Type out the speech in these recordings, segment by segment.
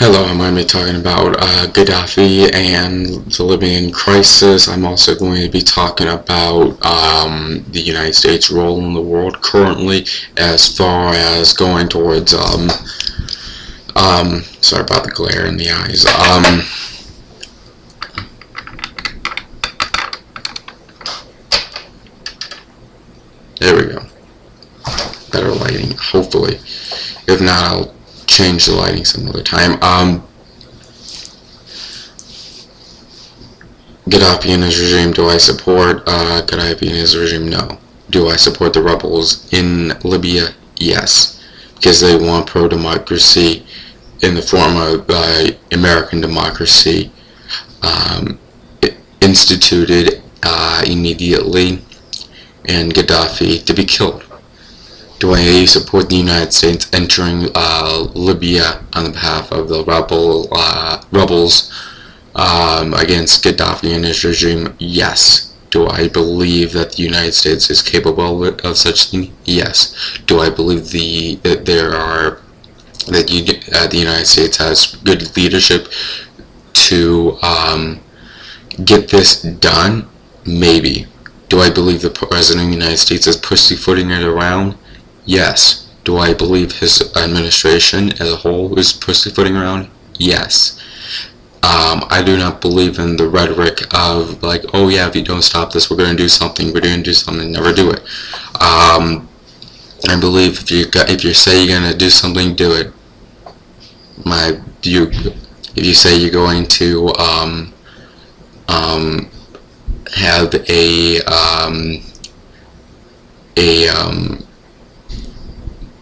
Hello, I'm going to be talking about Gaddafi and the Libyan crisis. I'm also going to be talking about the United States' role in the world currently as far as going towards, sorry about the glare in the eyes. There we go. Better lighting, hopefully. If not, I'll change the lighting some other time. Gaddafi and his regime, do I support Gaddafi and his regime? No. Do I support the rebels in Libya? Yes. Because they want pro-democracy in the form of American democracy instituted immediately, and Gaddafi to be killed. Do I support the United States entering Libya on the behalf of the rebels against Gaddafi and his regime? Yes. Do I believe that the United States is capable of such thing? Yes. Do I believe the United States has good leadership to get this done? Maybe. Do I believe the President of the United States is pussyfooting it around? Yes. Do I believe his administration as a whole is pussyfooting around? Yes. I do not believe in the rhetoric of like, oh yeah, if you don't stop this, we're going to do something, never do it. I believe if you say you're going to do something, do it. If you say you're going to have a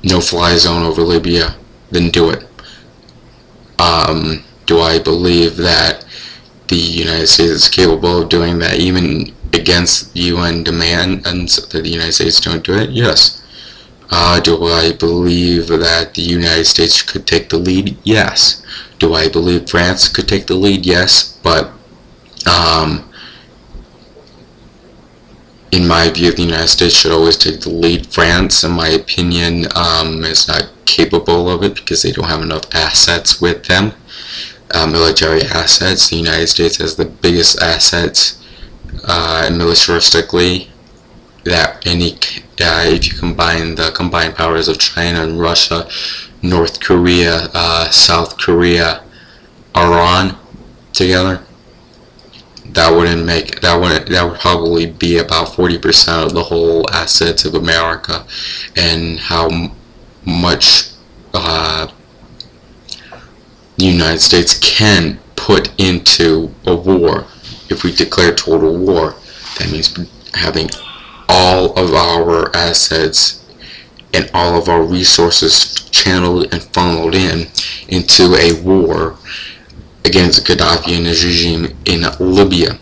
no-fly zone over Libya, then do it. Do I believe that the United States is capable of doing that even against UN demand and that the United States don't do it? Yes. Do I believe that the United States could take the lead? Yes. Do I believe France could take the lead? Yes. But in my view, the United States should always take the lead. France, in my opinion, is not capable of it because they don't have enough assets with them, military assets. The United States has the biggest assets militaristically that if you combine the combined powers of China and Russia, North Korea, South Korea, Iran together, that would probably be about 40% of the whole assets of America, and how much the United States can put into a war. If we declare total war, that means having all of our assets and all of our resources channeled and funneled into a war against Gaddafi and his regime in Libya.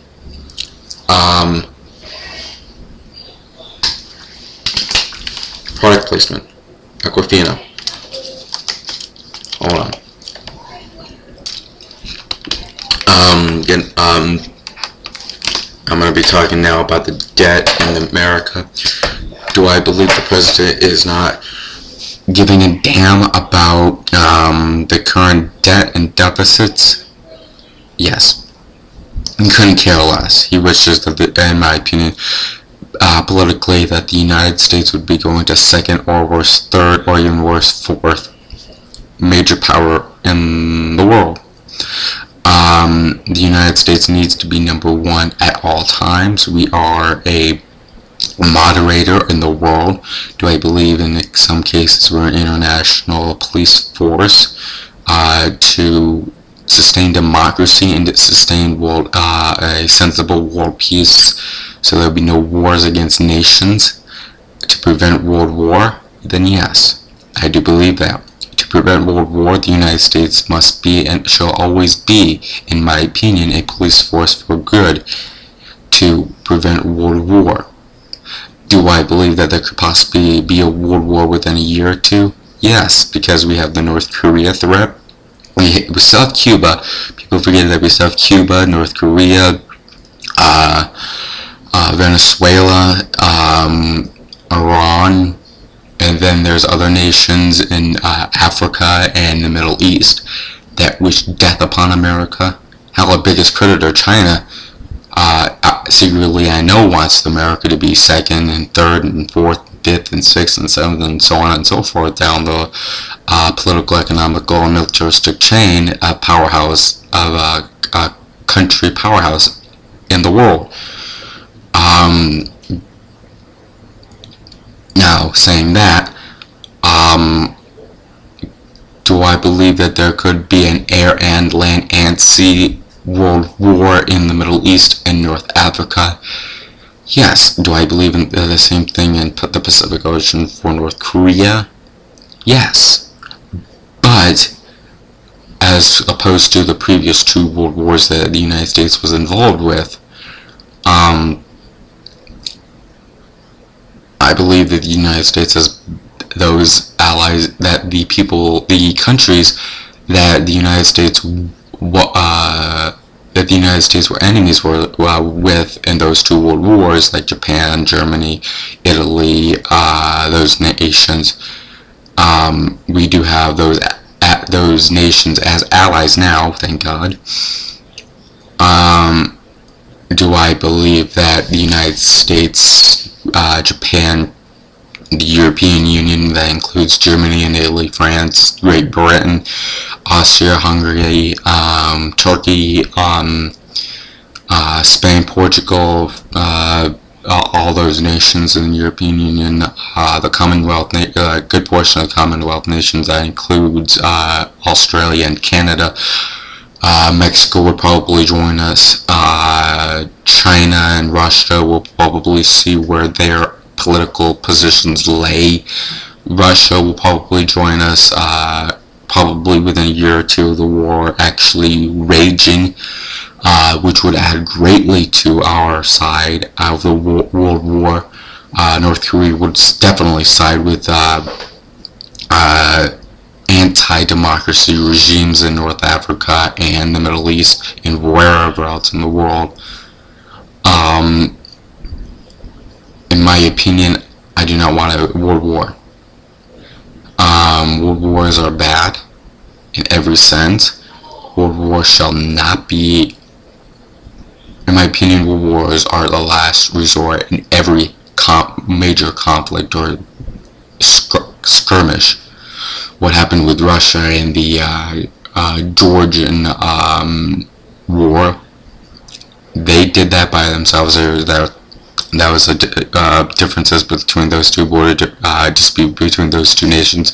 Product placement. Aquafina. Hold on. I'm going to be talking now about the debt in America. Do I believe the president is not giving a damn about the current debt and deficits? Yes. He couldn't care less. He wishes that, in my opinion, politically, that the United States would be going to second or worse, third, or even worse, fourth major power in the world. The United States needs to be number one at all times. We are a moderator in the world. Do I believe in some cases we're an international police force to sustain democracy and to sustain world a sensible world peace, so there'll be no wars against nations, to prevent world war? Then yes, I do believe that. To prevent world war, the United States must be and shall always be, in my opinion, a police force for good to prevent world war. Do I believe that there could possibly be a world war within a year or two? Yes, because we have the North Korea threat. We still have Cuba. People forget that we still have Cuba, North Korea, Venezuela, Iran, and then there's other nations in Africa and the Middle East. that wished death upon America. Hell, our biggest creditor, China, secretly I know wants America to be second and third and fourth, fifth and sixth and seventh and so on and so forth down the political, economical, and militaristic chain, powerhouse of a country powerhouse in the world. Now, saying that, do I believe that there could be an air and land and sea world war in the Middle East and North Africa? Yes. Do I believe in the same thing in the Pacific Ocean for North Korea? Yes. But as opposed to the previous 2 world wars that the United States was involved with, I believe that the United States has those allies, that the countries that the United States were enemies with in those 2 world wars, like Japan, Germany, Italy, those nations. We do have those nations as allies now, thank God. Do I believe that the United States, Japan, the European Union, that includes Germany and Italy, France, Great Britain, Austria, Hungary, Turkey, Spain, Portugal, all those nations in the European Union, the Commonwealth, a good portion of the Commonwealth nations, that includes Australia and Canada. Mexico would probably join us. China and Russia will probably see where their political positions lay. Russia will probably join us probably within a year or 2 of the war actually raging, which would add greatly to our side of the world war. North Korea would definitely side with anti-democracy regimes in North Africa and the Middle East and wherever else in the world. In my opinion, I do not want a world war. World wars are bad in every sense. World wars shall not be, in my opinion, world wars are the last resort in every major conflict or skirmish. What happened with Russia in the Georgian war, they did that by themselves. That was differences between those 2 border dispute between those 2 nations.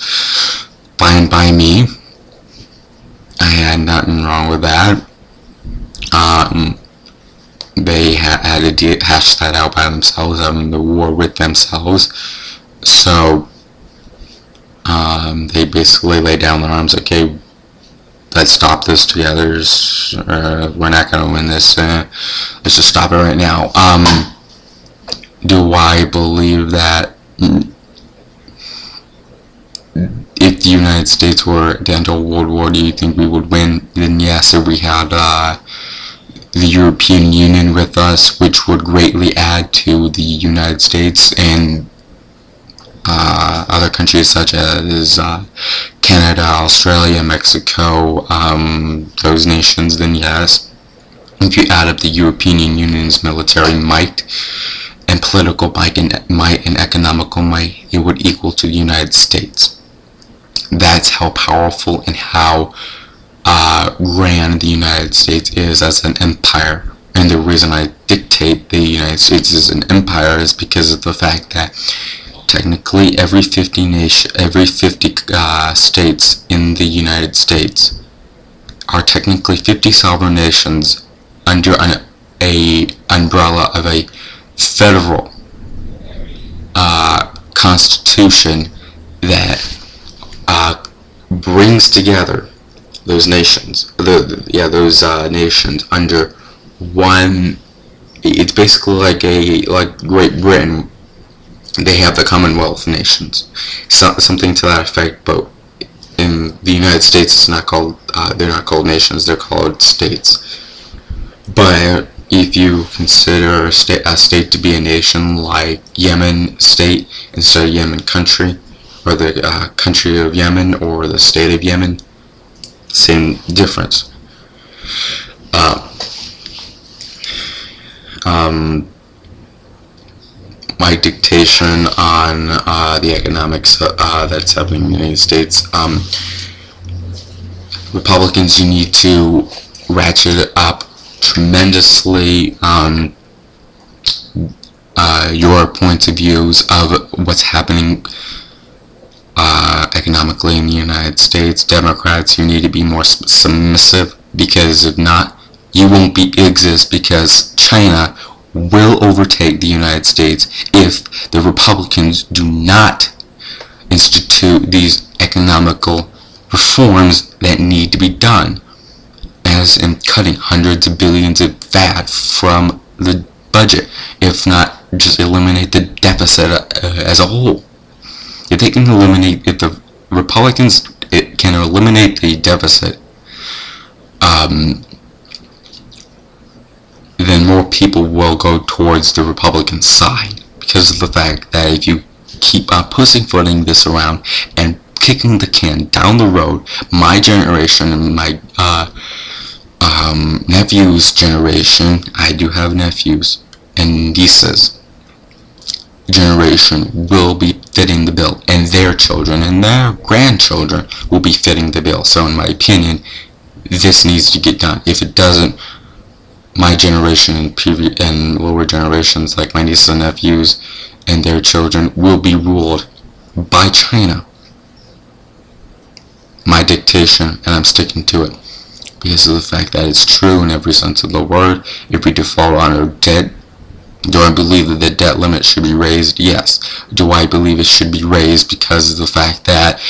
Fine by me. I had nothing wrong with that. They had to hash that out by themselves, having the war with themselves. So they basically laid down their arms. Okay, let's stop this together. We're not going to win this. Let's just stop it right now. Do I believe that if the United States were to enter a world war, do you think we would win? Then yes, if we had the European Union with us, which would greatly add to the United States and other countries such as Canada, Australia, Mexico, those nations, then yes. If you add up the European Union's military might and political might and economical might, it would equal to the United States. That's how powerful and how grand the United States is as an empire. And the reason I dictate the United States as an empire is because of the fact that technically every 50 states in the United States are technically 50 sovereign nations under a umbrella of a federal constitution that brings together those nations, nations under one. It's basically like Great Britain. They have the Commonwealth nations, something to that effect. But in the United States, it's not called. They're not called nations. They're called states. But if you consider a state to be a nation, like Yemen state instead of Yemen country, or the country of Yemen, or the state of Yemen, Same difference. My dictation on the economics that's happening in the United States. Republicans, you need to ratchet it up tremendously your points of views of what's happening economically in the United States. Democrats, you need to be more submissive, because if not, you won't exist, because China will overtake the United States if the Republicans do not institute these economical reforms that need to be done, as in cutting hundreds of billions of VAT from the budget, if not just eliminate the deficit as a whole. If they can eliminate, if the Republicans can eliminate the deficit, then more people will go towards the Republican side, because of the fact that if you keep pussyfooting this around and kicking the can down the road, my generation and my nephew's generation, I do have nephews and nieces, generation will be fitting the bill, and their children and their grandchildren will be fitting the bill. So in my opinion, this needs to get done. If it doesn't, my generation and lower generations, like my nieces and nephews and their children, will be ruled by China. My dictation, and I'm sticking to it, because of the fact that it's true in every sense of the word. If we default on our debt, do I believe that the debt limit should be raised? Yes. Do I believe it should be raised because of the fact that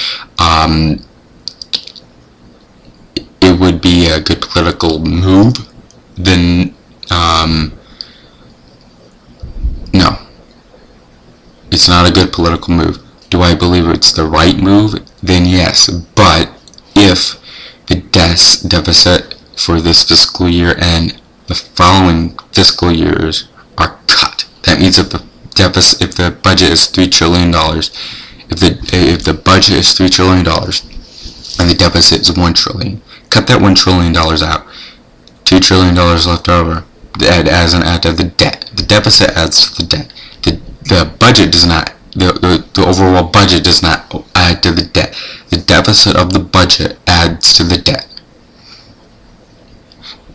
it would be a good political move? Then no, it's not a good political move. Do I believe it's the right move? Then yes. But if the deficit for this fiscal year and the following fiscal years are cut, that means if the deficit, if the budget is $3 trillion, if the budget is $3 trillion and the deficit is $1 trillion, cut that $1 trillion out. $2 trillion left over as an add of the debt. The deficit adds to the debt. The budget does not. The overall budget does not add to the debt. The deficit of the budget adds to the debt.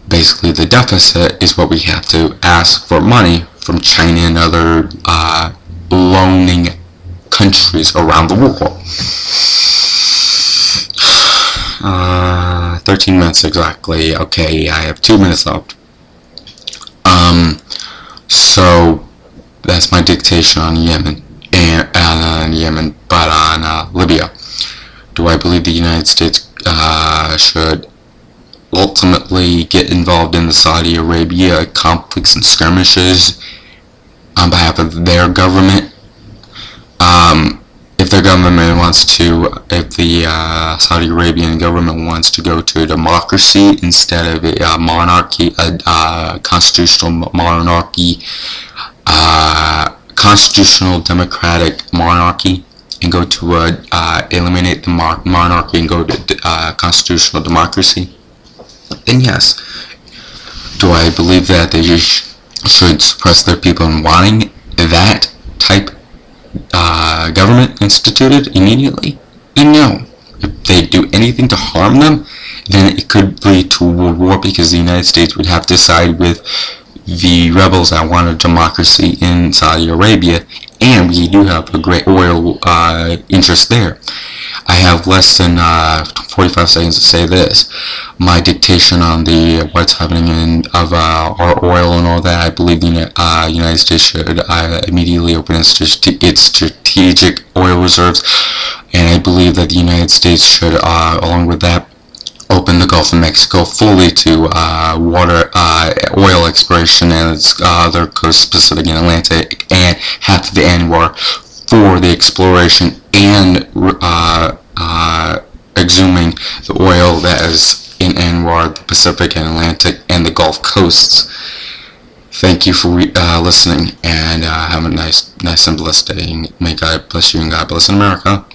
Basically, the deficit is what we have to ask for money from China and other loaning countries around the world. 13 minutes exactly. Okay, I have 2 minutes left. So that's my dictation on Yemen, but on Libya. Do I believe the United States should ultimately get involved in the Saudi Arabia conflicts and skirmishes on behalf of their government? If their government wants to, if the Saudi Arabian government wants to go to democracy instead of a monarchy, a constitutional monarchy, constitutional democratic monarchy, and go to eliminate the monarchy and go to constitutional democracy, then yes. Do I believe that they should suppress their people in wanting that type government instituted immediately? And no. If they do anything to harm them, then it could lead to a world war, because the United States would have to side with the rebels that want a democracy in Saudi Arabia, and we do have a great oil interest there. I have less than 45 seconds to say this. My dictation on the what's happening in our oil and all that, I believe the United States should immediately open its strategic oil reserves, and I believe that the United States should, along with that, open the Gulf of Mexico fully to oil exploration and its other coast, Pacific and Atlantic, and half of the ANWR for the exploration and exhuming the oil that is in ANWR, the Pacific and Atlantic, and the Gulf coasts. Thank you for listening, and have a nice and blessed day. May God bless you and God bless America.